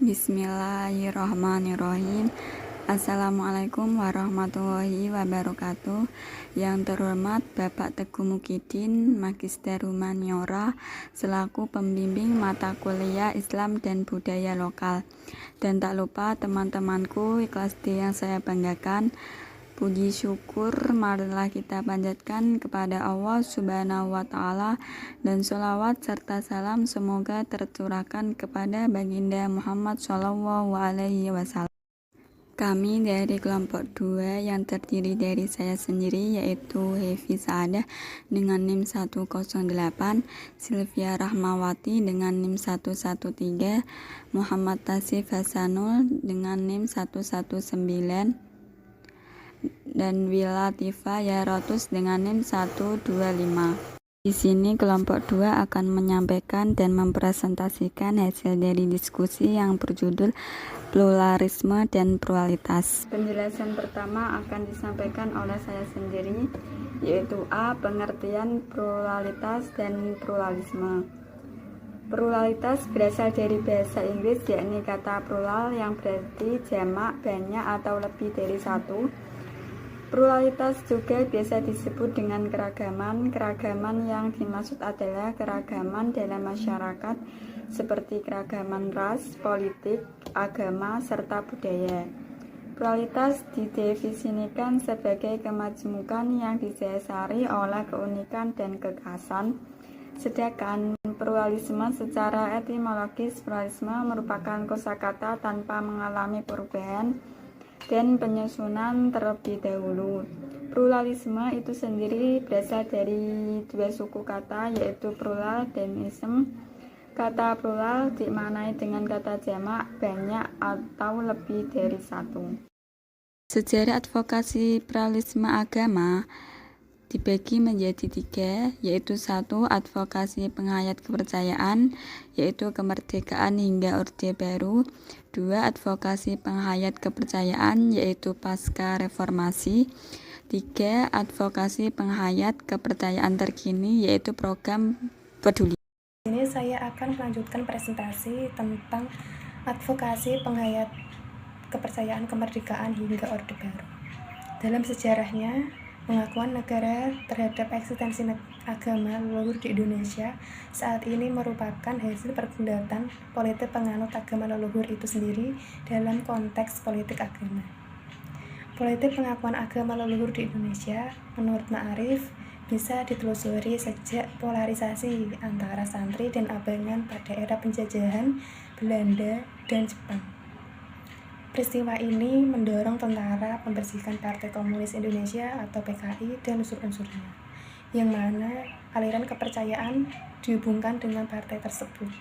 Bismillahirrahmanirrahim. Assalamualaikum warahmatullahi wabarakatuh. Yang terhormat Bapak Teguh Mukidin, Magister Humaniora, selaku pembimbing mata kuliah Islam dan Budaya Lokal. Dan tak lupa teman-temanku kelas D yang saya banggakan, puji syukur marilah kita panjatkan kepada Allah Subhanahu wa Ta'ala, dan sholawat serta salam semoga tercurahkan kepada baginda Muhammad Shallallahu Alaihi Wasallam. Kami dari kelompok 2 yang terdiri dari saya sendiri, yaitu Hevi Saadah dengan NIM 108, Sylvia Rahmawati dengan NIM 113, Muhammad Tasif Hasanul dengan NIM 119, dan Wila Tifa Yarotus dengan NIM 125. Di sini kelompok 2 akan menyampaikan dan mempresentasikan hasil dari diskusi yang berjudul pluralisme dan pluralitas. Penjelasan pertama akan disampaikan oleh saya sendiri, yaitu A. Pengertian pluralitas dan pluralisme. Pluralitas berasal dari bahasa Inggris, yakni kata plural yang berarti jamak, banyak, atau lebih dari satu. Pluralitas juga biasa disebut dengan keragaman. Keragaman yang dimaksud adalah keragaman dalam masyarakat, seperti keragaman ras, politik, agama, serta budaya. Pluralitas didefinisikan sebagai kemajmukan yang didasari oleh keunikan dan kekhasan. Sedangkan pluralisme secara etimologis, pluralisme merupakan kosakata tanpa mengalami perubahan dan penyusunan terlebih dahulu. Pluralisme itu sendiri berasal dari dua suku kata, yaitu plural dan ism. Kata plural dimaknai dengan kata jamak, banyak, atau lebih dari satu. Sejarah advokasi pluralisme agama dibagi menjadi 3, yaitu 1. Advokasi penghayat kepercayaan, yaitu kemerdekaan hingga Orde Baru. 2. Advokasi penghayat kepercayaan, yaitu pasca reformasi. 3. Advokasi penghayat kepercayaan terkini, yaitu program peduli. Ini saya akan melanjutkan presentasi tentang advokasi penghayat kepercayaan kemerdekaan hingga Orde Baru. Dalam sejarahnya, pengakuan negara terhadap eksistensi agama leluhur di Indonesia saat ini merupakan hasil pergulatan politik penganut agama leluhur itu sendiri dalam konteks politik agama. Politik pengakuan agama leluhur di Indonesia, menurut Ma'arif, bisa ditelusuri sejak polarisasi antara santri dan abangan pada era penjajahan Belanda dan Jepang. Peristiwa ini mendorong tentara membersihkan Partai Komunis Indonesia atau PKI dan unsur-unsurnya, yang mana aliran kepercayaan dihubungkan dengan partai tersebut.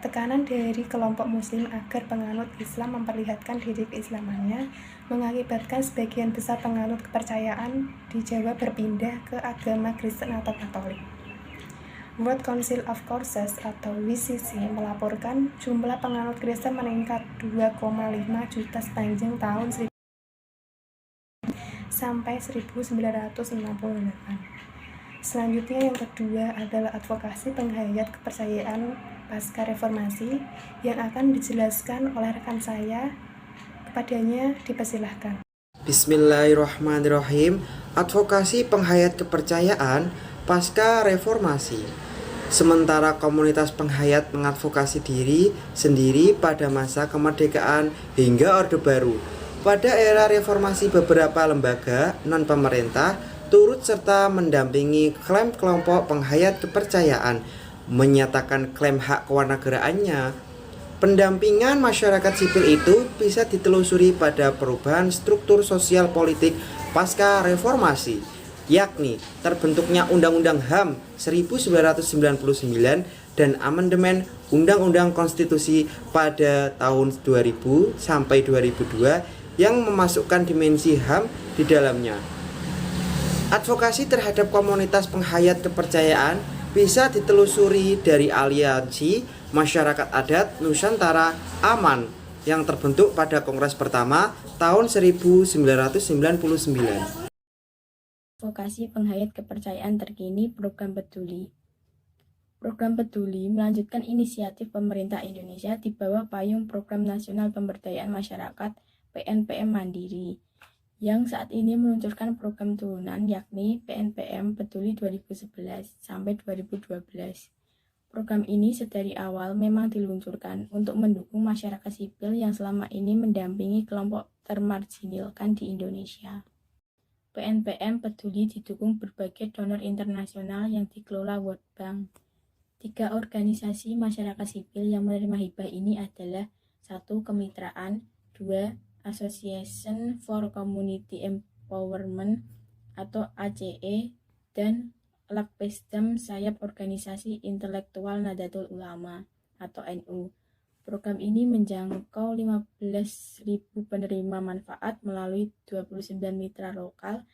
Tekanan dari kelompok muslim agar penganut Islam memperlihatkan diri keislamannya mengakibatkan sebagian besar penganut kepercayaan di Jawa berpindah ke agama Kristen atau Katolik. World Council of Churches atau WCC melaporkan jumlah penganut Kristen meningkat 2,5 juta sepanjang tahun 1000 sampai 1968. Selanjutnya yang kedua adalah advokasi penghayat kepercayaan pasca reformasi yang akan dijelaskan oleh rekan saya. Kepadanya dipersilahkan. Bismillahirrahmanirrahim. Advokasi penghayat kepercayaan pasca reformasi. Sementara komunitas penghayat mengadvokasi diri sendiri pada masa kemerdekaan hingga Orde Baru. Pada era reformasi, beberapa lembaga non-pemerintah turut serta mendampingi klaim kelompok penghayat kepercayaan, menyatakan klaim hak kewarganegaraannya. Pendampingan masyarakat sipil itu bisa ditelusuri pada perubahan struktur sosial politik pasca reformasi, yakni terbentuknya Undang-Undang HAM 1999 dan amandemen Undang-Undang Konstitusi pada tahun 2000 sampai 2002 yang memasukkan dimensi HAM di dalamnya. Advokasi terhadap komunitas penghayat kepercayaan bisa ditelusuri dari aliansi masyarakat adat Nusantara Aman yang terbentuk pada Kongres pertama tahun 1999. Advokasi penghayat kepercayaan terkini program peduli. Program Peduli melanjutkan inisiatif pemerintah Indonesia di bawah payung Program Nasional Pemberdayaan Masyarakat PNPM Mandiri, yang saat ini meluncurkan program turunan yakni PNPM Peduli 2011 sampai 2012. Program ini sedari awal memang diluncurkan untuk mendukung masyarakat sipil yang selama ini mendampingi kelompok termarginalkan di Indonesia. PNPM Peduli didukung berbagai donor internasional yang dikelola World Bank. 3 organisasi masyarakat sipil yang menerima hibah ini adalah 1. Kemitraan, 2. Association for Community Empowerment atau ACE, dan Lakpesdam sayap organisasi intelektual Nahdlatul Ulama atau NU. Program ini menjangkau 15.000 penerima manfaat melalui 29 mitra lokal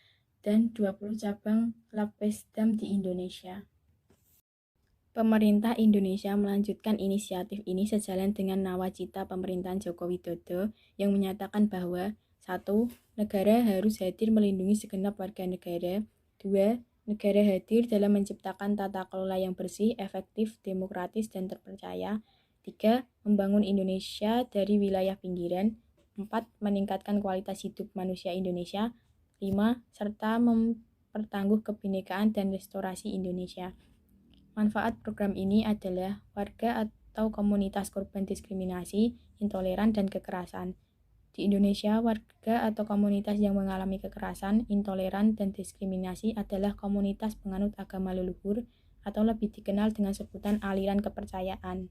dan 20 cabang Lakpesdam di Indonesia. Pemerintah Indonesia melanjutkan inisiatif ini sejalan dengan nawacita pemerintahan Joko Widodo yang menyatakan bahwa 1. Negara harus hadir melindungi segenap warga negara. 2. Negara hadir dalam menciptakan tata kelola yang bersih, efektif, demokratis, dan terpercaya. 3. Membangun Indonesia dari wilayah pinggiran. 4. Meningkatkan kualitas hidup manusia Indonesia. 5. Serta mempertangguh kebinekaan dan restorasi Indonesia. Manfaat program ini adalah warga atau komunitas korban diskriminasi, intoleran, dan kekerasan. Di Indonesia, warga atau komunitas yang mengalami kekerasan, intoleran, dan diskriminasi adalah komunitas penganut agama leluhur atau lebih dikenal dengan sebutan aliran kepercayaan.